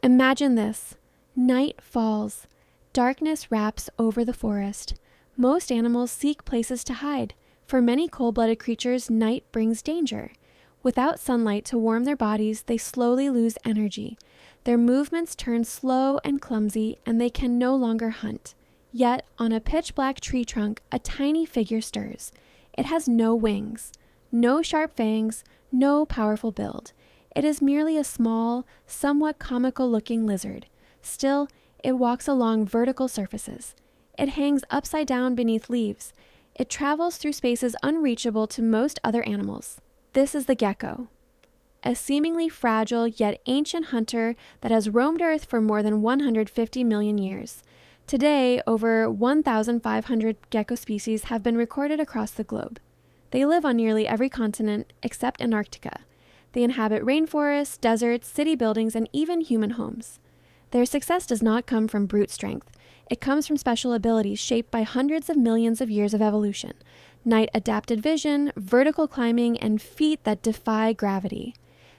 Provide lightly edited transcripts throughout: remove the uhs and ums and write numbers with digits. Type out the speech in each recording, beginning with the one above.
Imagine this. Night falls. Darkness wraps over the forest. Most animals seek places to hide. For many cold-blooded creatures, night brings danger. Without sunlight to warm their bodies, they slowly lose energy. Their movements turn slow and clumsy, and they can no longer hunt. Yet, on a pitch-black tree trunk, a tiny figure stirs. It has no wings, no sharp fangs, no powerful build. It is merely a small, somewhat comical-looking lizard. Still, it walks along vertical surfaces. It hangs upside down beneath leaves. It travels through spaces unreachable to most other animals. This is the gecko, a seemingly fragile yet ancient hunter that has roamed Earth for more than 150 million years. Today, over 1,500 gecko species have been recorded across the globe. They live on nearly every continent except Antarctica. They inhabit rainforests, deserts, city buildings, and even human homes. Their success does not come from brute strength. It comes from special abilities shaped by hundreds of millions of years of evolution, night-adapted vision, vertical climbing, and feet that defy gravity.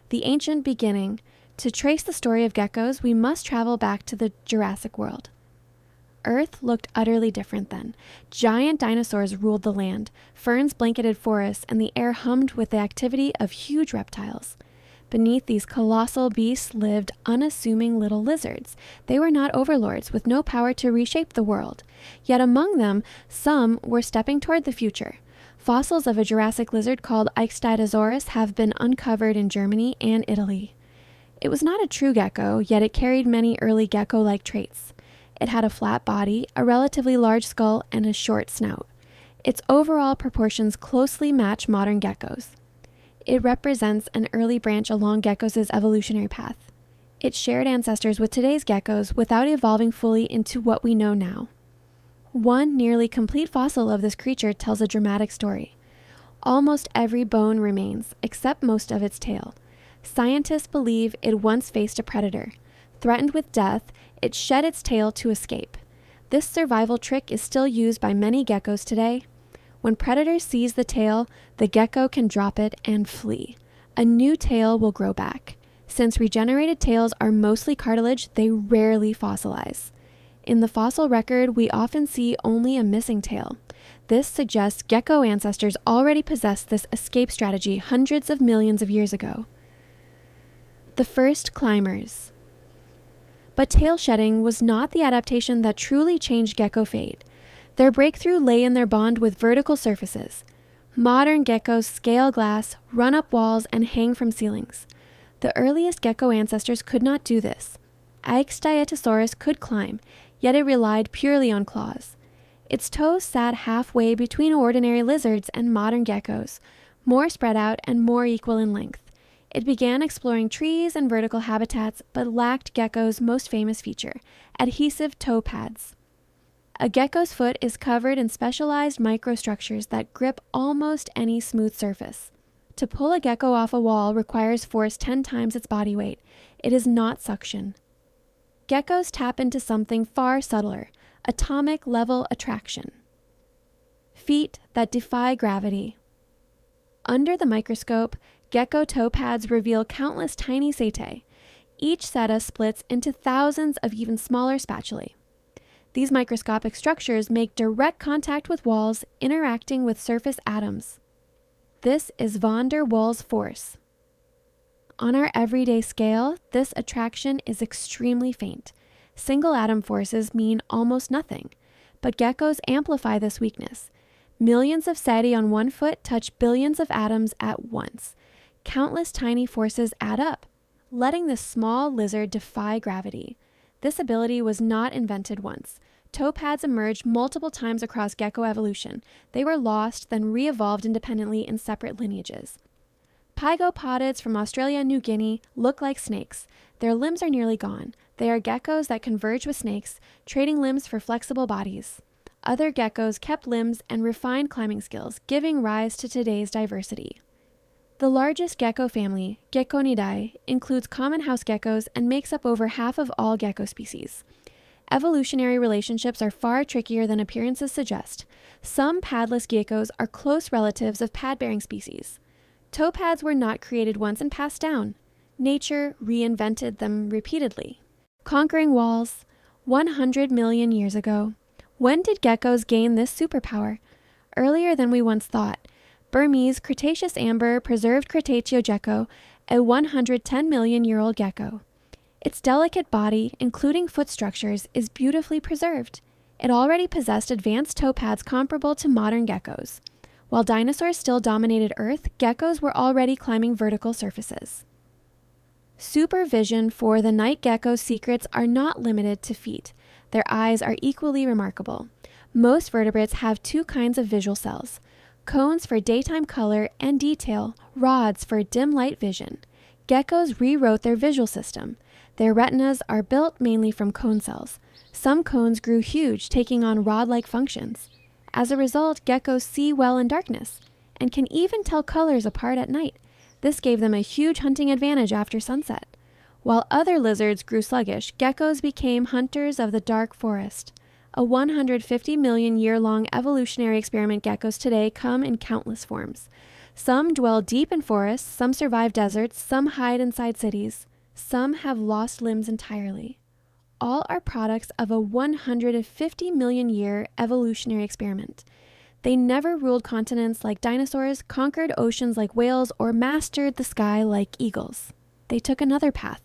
The ancient beginning. To trace the story of geckos, we must travel back to the Jurassic world. Earth looked utterly different then. Giant dinosaurs ruled the land, ferns blanketed forests, and the air hummed with the activity of huge reptiles. Beneath these colossal beasts lived unassuming little lizards. They were not overlords with no power to reshape the world. Yet among them, some were stepping toward the future. Fossils of a Jurassic lizard called Ixtiosaurus have been uncovered in Germany and Italy. It was not a true gecko, yet it carried many early gecko-like traits. It had a flat body, a relatively large skull, and a short snout. Its overall proportions closely match modern geckos. It represents an early branch along geckos' evolutionary path. It shared ancestors with today's geckos without evolving fully into what we know now. One nearly complete fossil of this creature tells a dramatic story. Almost every bone remains, except most of its tail. Scientists believe it once faced a predator. Threatened with death, it shed its tail to escape. This survival trick is still used by many geckos today. When predators seize the tail, the gecko can drop it and flee. A new tail will grow back. Since regenerated tails are mostly cartilage, they rarely fossilize. In the fossil record, we often see only a missing tail. This suggests gecko ancestors already possessed this escape strategy hundreds of millions of years ago. The first climbers. But tail shedding was not the adaptation that truly changed gecko fate. Their breakthrough lay in their bond with vertical surfaces. Modern geckos scale glass, run up walls, and hang from ceilings. The earliest gecko ancestors could not do this. Ixtiosaurus could climb, yet it relied purely on claws. Its toes sat halfway between ordinary lizards and modern geckos, more spread out and more equal in length. It began exploring trees and vertical habitats, but lacked gecko's most famous feature, adhesive toe pads. A gecko's foot is covered in specialized microstructures that grip almost any smooth surface. To pull a gecko off a wall requires force 10 times its body weight. It is not suction. Geckos tap into something far subtler, atomic level attraction. Feet that defy gravity. Under the microscope, gecko toe pads reveal countless tiny setae. Each seta splits into thousands of even smaller spatulae. These microscopic structures make direct contact with walls, interacting with surface atoms. This is van der Waals force. On our everyday scale, this attraction is extremely faint. Single atom forces mean almost nothing, but geckos amplify this weakness. Millions of setae on one foot touch billions of atoms at once. Countless tiny forces add up, letting this small lizard defy gravity. This ability was not invented once. Toe pads emerged multiple times across gecko evolution. They were lost, then re-evolved independently in separate lineages. Pygopodids from Australia and New Guinea look like snakes. Their limbs are nearly gone. They are geckos that converge with snakes, trading limbs for flexible bodies. Other geckos kept limbs and refined climbing skills, giving rise to today's diversity. The largest gecko family, Geckonidae, includes common house geckos and makes up over half of all gecko species. Evolutionary relationships are far trickier than appearances suggest. Some padless geckos are close relatives of pad-bearing species. Toe pads were not created once and passed down. Nature reinvented them repeatedly. Conquering Waals. 100 million years ago. When did geckos gain this superpower? Earlier than we once thought. Burmese Cretaceous amber preserved Cretaceous gecko, a 110 million year old gecko. Its delicate body, including foot structures, is beautifully preserved. It already possessed advanced toe pads comparable to modern geckos. While dinosaurs still dominated Earth, geckos were already climbing vertical surfaces. Supervision for the night gecko's secrets are not limited to feet. Their eyes are equally remarkable. Most vertebrates have two kinds of visual cells: cones for daytime color and detail, rods for dim light vision. Geckos rewrote their visual system. Their retinas are built mainly from cone cells. Some cones grew huge, taking on rod-like functions. As a result, geckos see well in darkness and can even tell colors apart at night. This gave them a huge hunting advantage after sunset. While other lizards grew sluggish, geckos became hunters of the dark forest. A 150 million year-long evolutionary experiment. Geckos today come in countless forms. Some dwell deep in forests, some survive deserts, some hide inside cities, some have lost limbs entirely. All are products of a 150 million year evolutionary experiment. They never ruled continents like dinosaurs, conquered oceans like whales, or mastered the sky like eagles. They took another path.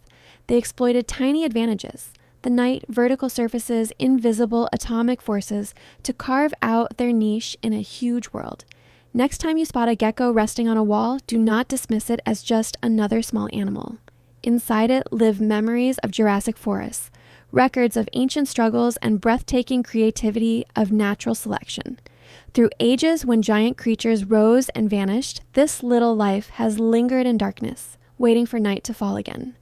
They exploited tiny advantages: the night, vertical surfaces, invisible atomic forces, to carve out their niche in a huge world. Next time you spot a gecko resting on a wall, do not dismiss it as just another small animal. Inside it live memories of Jurassic forests, records of ancient struggles, and breathtaking creativity of natural selection. Through ages when giant creatures rose and vanished, this little life has lingered in darkness, waiting for night to fall again.